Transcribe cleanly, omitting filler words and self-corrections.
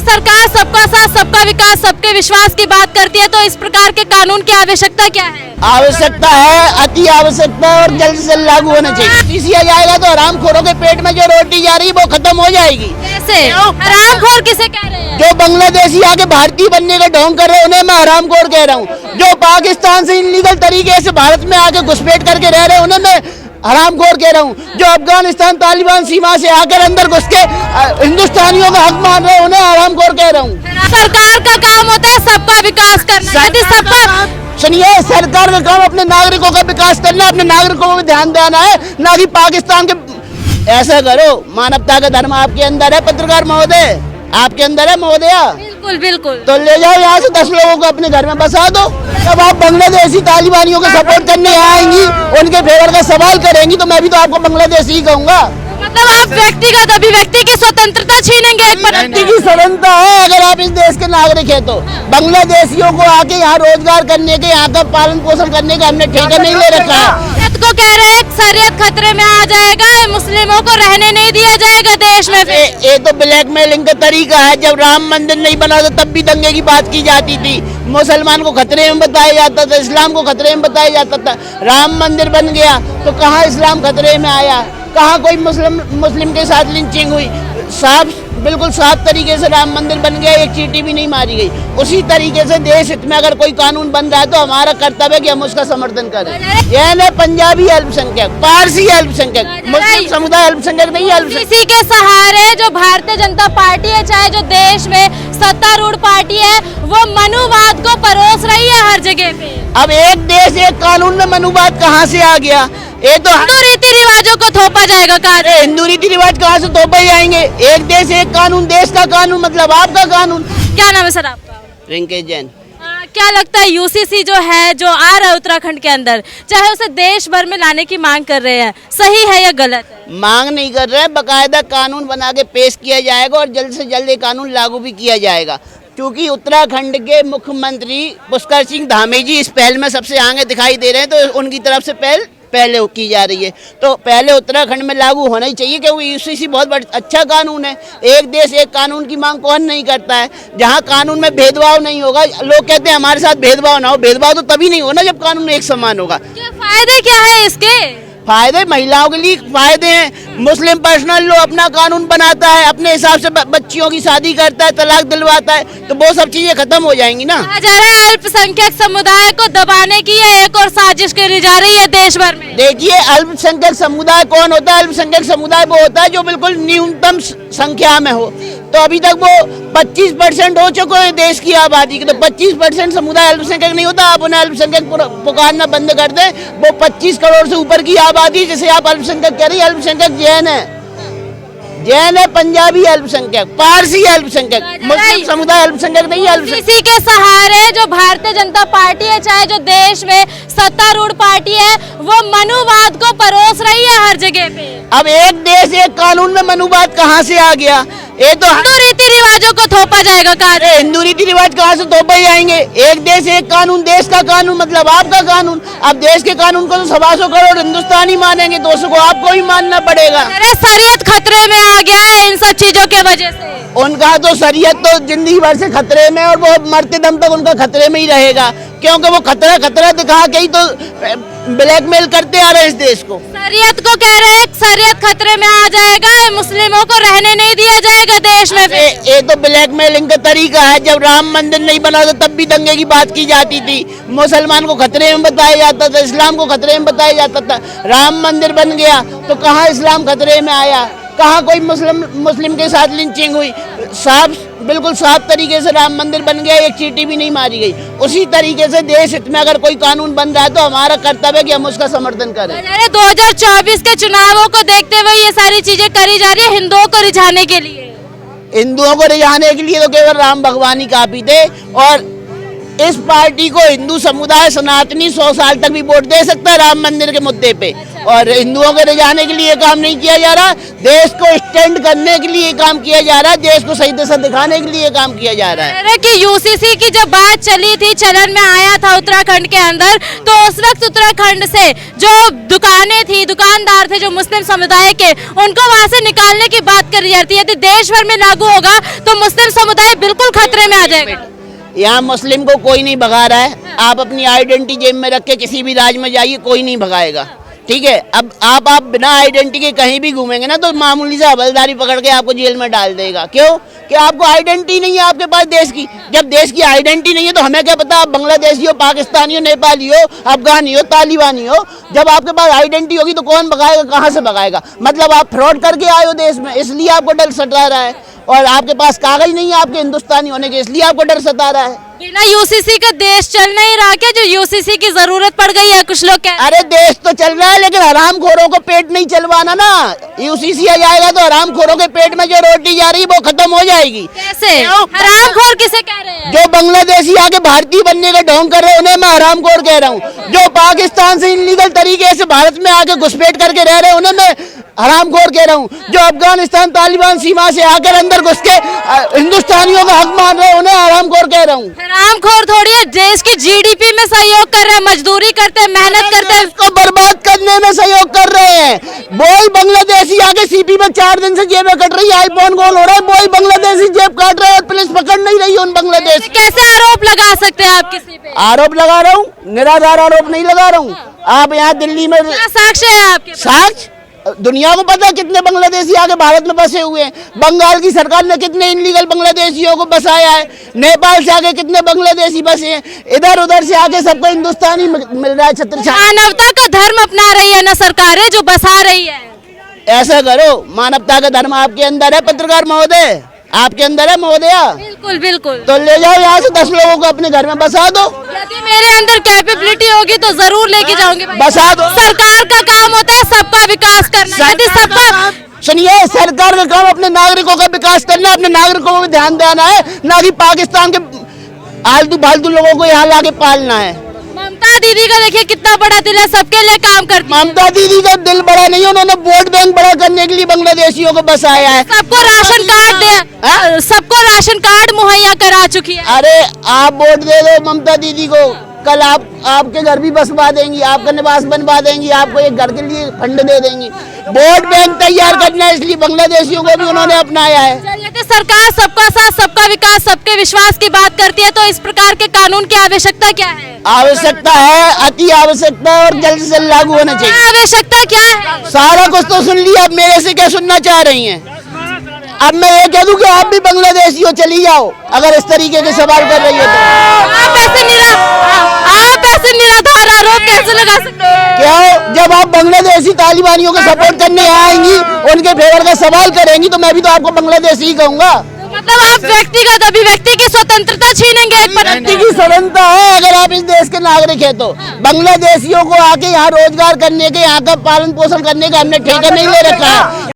सरकार सबका साथ सबका विकास सबके विश्वास की बात करती है, तो इस प्रकार के कानून की आवश्यकता क्या है? आवश्यकता है, अति आवश्यकता, और जल्द से जल्द लागू होना चाहिए। सीसीआ जाएगा तो हरामखोरों के पेट में जो रोटी जा रही है वो खत्म हो जाएगी। कैसे? हरामखोर किसे कह रहे हैं? जो बांग्लादेशी आके भारतीय बनने का ढोंग कर रहे हैं उन्हें मैं हरामखोर कह रहा हूँ। जो पाकिस्तान से इलीगल तरीके से भारत में आके घुसपैठ करके रह रहे हैं उन्हें मैं हरामखोर कह रहा हूँ। जो अफगानिस्तान तालिबान सीमा से आकर अंदर घुस के हिंदुस्तानियों का हक मान रहे हैं उन्हें हरामखोर कह रहा हूँ। सरकार का काम होता है सबका विकास करना। यदि सबका सुनिए, सरकार का काम अपने नागरिकों का विकास करना है, अपने नागरिकों को ध्यान देना है, ना कि पाकिस्तान के। ऐसा करो, मानवता का धर्म आपके अंदर है पत्रकार महोदय, आपके अंदर है महोदया। बिल्कुल बिल्कुल। तो ले जाओ यहाँ से 10 लोगों को अपने घर में बसा दो। जब आप बांग्लादेशी तालिबानियों को सपोर्ट करने आएंगी, उनके फेवर का सवाल करेंगी, तो मैं भी तो आपको बांग्लादेशी ही कहूँगा। मतलब आप व्यक्तिगत अभिव्यक्ति की स्वतंत्रता छीनेंगे? व्यक्ति की स्वतंत्रता है अगर आप इस देश के नागरिक हैं तो। बांग्लादेशियों को आके यहाँ रोजगार करने के, यहाँ का पालन पोषण करने का हमने ठेका नहीं ले रखा है। शरीयत को कह रहे हैं शरीयत खतरे में आ जाएगा, मुस्लिमों को रहने नहीं दिया जाएगा देश में। ये तो ब्लैकमेलिंग का तरीका है। जब राम मंदिर नहीं बना था तब भी दंगे की बात की जाती थी, मुसलमान को खतरे में बताया जाता था, इस्लाम को खतरे में बताया जाता था। राम मंदिर बन गया तो कहाँ इस्लाम खतरे में आया, कहाँ कोई मुस्लिम के साथ लिंचिंग हुई? बिल्कुल साफ तरीके से राम मंदिर बन गया, एक चींटी भी नहीं मारी गई। उसी तरीके से देश हित में अगर कोई कानून बन रहा है तो हमारा कर्तव्य है कि हम उसका समर्थन करें। यह न पंजाबी अल्पसंख्यक, पारसी अल्पसंख्यक, मुस्लिम समुदाय अल्पसंख्यक नहीं। इसी के सहारे जो भारतीय जनता पार्टी है, चाहे जो देश में सत्तारूढ़ पार्टी है, वो मनुवाद को परोस रही है हर जगह पे। अब एक देश एक कानून में मनुवाद कहाँ से आ गया? ये तो हिंदू रीति रिवाजों को थोपा जाएगा। कहा हिंदू रीति रिवाज कहाँ से थोपे जाएंगे? एक देश एक कानून, देश का कानून मतलब आपका कानून। क्या नाम है सर आपका? रिंकेश जैन। क्या लगता है यूसीसी जो है, जो आ रहा है उत्तराखंड के अंदर, चाहे उसे देश भर में लाने की मांग कर रहे हैं, सही है या गलत है? मांग नहीं कर रहे, बकायदा कानून बना के पेश किया जाएगा और जल्द से जल्द ये कानून लागू भी किया जाएगा। क्योंकि उत्तराखंड के मुख्यमंत्री पुष्कर सिंह धामी जी इस पहल में सबसे आगे दिखाई दे रहे हैं, तो उनकी तरफ से पहले की जा रही है। तो पहले उत्तराखंड में लागू होना ही चाहिए, क्योंकि यूसीसी बहुत अच्छा कानून है। एक देश एक कानून की मांग कौन नहीं करता है? जहां कानून में भेदभाव नहीं होगा। लोग कहते हैं हमारे साथ भेदभाव ना हो, भेदभाव तो तभी नहीं होना जब कानून एक समान होगा। फायदे क्या है इसके? फायदे महिलाओं के लिए फायदे हैं। मुस्लिम पर्सनल लॉ अपना कानून बनाता है, अपने हिसाब से बच्चियों की शादी करता है, तलाक दिलवाता है, तो वो सब चीजें खत्म हो जाएंगी ना। कहा जा रहा है अल्पसंख्यक समुदाय को दबाने की ये एक और साजिश करी जा रही है देश भर में। देखिए, अल्पसंख्यक समुदाय कौन होता है? अल्पसंख्यक समुदाय वो होता है जो बिल्कुल न्यूनतम संख्या में हो। तो अभी तक वो 25% हो चुके हैं देश की आबादी के, तो 25% समुदाय अल्पसंख्यक नहीं होता। आप उन्हें अल्पसंख्यक पुकारना बंद कर दें। वो 25 करोड़ से ऊपर की आबादी जिसे आप अल्पसंख्यक कह रही है, अल्पसंख्यक जैन है, पंजाबी अल्पसंख्यक, पारसी अल्पसंख्यक, मुस्लिम समुदाय अल्पसंख्यक नहीं। इसी के सहारे जो भारतीय जनता पार्टी है, चाहे जो देश में सत्तारूढ़ पार्टी है, वो मनुवाद को परोस रही है हर जगह पे। अब एक देश एक कानून में मनुवाद कहाँ से आ गया? ये तो हिंदू रीति रिवाजों को थोपा जाएगा। कहा हिंदू रीति रिवाज कहाँ से थोपे जाएंगे? एक देश एक कानून, देश का कानून मतलब आपका कानून। अब देश के कानून को तो 125 करोड़ हिंदुस्तानी मानेंगे, तो उसको आपको ही मानना पड़ेगा। अरे शरीयत खतरे में आ गया है इन सब चीजों के वजह से। उनका तो शरीयत तो जिंदगी भर से खतरे में, और वो मरते दम तक उनका खतरे में ही रहेगा, क्योंकि वो खतरा दिखा के ही तो ब्लैकमेल करते आ रहे हैं इस देश को। शरीयत को कह रहे हैं शरीयत खतरे में आ जाएगा, मुस्लिमों को रहने नहीं दिया जाएगा देश में। ये तो ब्लैकमेलिंग का तरीका है। जब राम मंदिर नहीं बना था तब भी दंगे की बात की जाती थी, मुसलमान को खतरे में बताया जाता था, इस्लाम को खतरे में बताया जाता था। राम मंदिर बन गया तो कहाँ इस्लाम खतरे में आया, कहाँ कोई मुस्लिम के साथ लिंचिंग हुई? बिल्कुल साफ तरीके से राम मंदिर बन गया, एक चींटी भी नहीं मारी गई। उसी तरीके से देश हित में अगर कोई कानून बन रहा है तो हमारा कर्तव्य है कि हम उसका समर्थन करें। 2024 के चुनावों को देखते हुए ये सारी चीजें करी जा रही है हिंदुओं को रिझाने के लिए। हिंदुओं को रिझाने के लिए तो केवल राम भगवान ही काफी थे, और इस पार्टी को हिंदू समुदाय सनातनी 100 साल तक भी वोट दे सकता है राम मंदिर के मुद्दे पे। और हिंदुओं के रिझाने के लिए काम नहीं किया जा रहा, देश को स्टैंड करने के लिए काम किया जा रहा है, देश को सही दिशा दिखाने के लिए काम किया जा रहा है। कह रहे कि यूसीसी की जब बात चली थी, चलन में आया था उत्तराखंड के अंदर, तो उस वक्त उत्तराखंड से जो दुकानें थी, दुकानदार थे जो मुस्लिम समुदाय के, उनको वहां से निकालने की बात करी जाती है। यदि देश भर में लागू होगा तो मुस्लिम समुदाय बिल्कुल खतरे में आ जाएगा। यहाँ मुस्लिम को कोई नहीं भगा रहा है, आप अपनी आइडेंटिटी जेब में रख के किसी भी राज्य में जाइए, कोई नहीं भगाएगा, ठीक है। अब आप बिना आइडेंटिटी के कहीं भी घूमेंगे ना तो मामूली सा हवलदारी पकड़ के आपको जेल में डाल देगा। क्यों? कि आपको आइडेंटिटी नहीं है आपके पास देश की। जब देश की आइडेंटिटी नहीं है तो हमें क्या पता आप बांग्लादेशी हो, पाकिस्तानी हो, नेपाली हो, अफगानी हो, तालिबानी हो। जब आपके पास आइडेंटिटी होगी तो कौन भगाएगा, कहाँ से भगाएगा? मतलब आप फ्रॉड करके आए हो देश में, इसलिए आपको डर सता रहा है, और आपके पास कागज नहीं है आपके हिंदुस्तानी होने के, इसलिए आपको डर सता रहा है। बिना यूसीसी का देश चल नहीं रहा क्या, जो यूसीसी की जरूरत पड़ गई है? कुछ लोग कह अरे देश तो चल रहा है लेकिन हरामखोरों को पेट नहीं चलवाना ना। यूसीसी आ जाएगा तो हरामखोरों के पेट में जो रोटी जा रही है वो खत्म हो जाएगी। कैसे? हरामखोर किसे कह रहे हैं? जो बांग्लादेशी आके भारतीय बनने का ढोंग कर रहे हैं उन्हें मैं हरामखोर कह रहा हूँ। जो पाकिस्तान से इनलीगल तरीके से भारत में आके घुसपैठ करके रह रहे हैं उन्हें मैं हरामखोर कह रहा हूँ। जो अफगानिस्तान तालिबान सीमा से आकर अंदर घुस के हिंदुस्तानियों का हक मान रहे हैं उन्हें हरामखोर कह रहा हूँ। हरामखोर थोड़ी है, देश की जीडीपी में सहयोग कर रहे हैं, मजदूरी करते हैं, मेहनत करते हैं, इसको बर्बाद करने में सहयोग कर रहे हैं। वही बांग्लादेशी आगे सीपी में 4 दिन से जेबें कट रही है, आईफोन गोल हो रहा है, वही बांग्लादेशी जेब काट रहे हैं और पुलिस पकड़ नहीं रही है उन बांग्लादेश। कैसे आरोप लगा सकते हैं आप किसी पे? आरोप लगा रहा हूँ, निराधार आरोप नहीं लगा रहा हूँ। आप यहाँ दिल्ली में क्या साक्ष्य है आपके पास? साक्ष्य दुनिया को पता है कितने बांग्लादेशी आके भारत में बसे हुए हैं। बंगाल की सरकार ने कितने इनलीगल बांग्लादेशियों को बसाया है, नेपाल से आके कितने बांग्लादेशी बसे हैं, इधर उधर से आके सबको हिंदुस्तानी मिल रहा है छत्र छाया। मानवता का धर्म अपना रही है ना सरकारें जो बसा रही है। ऐसा करो, मानवता का धर्म आपके अंदर है पत्रकार महोदय, आपके अंदर है महोदया, बिल्कुल बिल्कुल। तो ले जाओ यहाँ से 10 लोगों को अपने घर में बसा दो। यदि मेरे अंदर कैपेबिलिटी होगी तो जरूर लेके जाऊंगी भाई। बसा दो। सरकार का काम होता है सबका विकास करना। यदि सबका सुनिए, सरकार का काम अपने नागरिकों का विकास करना, अपने नागरिकों को भी ध्यान देना है, ना कि पाकिस्तान के आलतू फालतू लोगों को यहाँ लाके पालना है। ममता दीदी का देखिए कितना बड़ा दिल है, सबके लिए काम करती है। ममता दीदी का दिल बड़ा नहीं है, उन्होंने वोट बैंक बड़ा करने के लिए बांग्लादेशियों को बसाया है। सबको राशन कार्ड दे, सबको राशन कार्ड मुहैया करा चुकी है। अरे आप वोट दे दो ममता दीदी को, कल आपके घर भी बसवा देंगी, आपका निवास बनवा देंगी, आपको एक घर के लिए फंड दे देंगी। वोट बैंक तैयार करना है, इसलिए बांग्लादेशियों को भी उन्होंने अपनाया है। यदि सरकार सबका साथ सबका विकास सबके विश्वास की बात करती है तो इस प्रकार के कानून की आवश्यकता क्या है? आवश्यकता है, अति आवश्यकता है, और जल्द से जल्द लागू होना चाहिए। आवश्यकता क्या है? सारा कुछ तो सुन लिया, अब मेरे से क्या सुनना चाह रही हैं? अब मैं ये कह दूं कि आप भी बांग्लादेशी हो, चली जाओ, अगर इस तरीके के सवाल कर रही हो तो। आप ऐसे निराधार आरोप कैसे लगा सकते हैं? क्यों? जब आप बांग्लादेशी तालिबानियों को सपोर्ट करने आएंगी, उनके फेवर का सवाल करेंगी, तो मैं भी तो आपको बांग्लादेशी ही कहूंगा। मतलब आप व्यक्तिगत अभिव्यक्ति की स्वतंत्रता छीनेंगे एक व्यक्ति की स्वतंत्रता है अगर आप इस देश के नागरिक हैं तो। बांग्लादेशियों को आके यहाँ रोजगार करने के, यहाँ का पालन पोषण करने का हमने ठेका नहीं ले रखा है।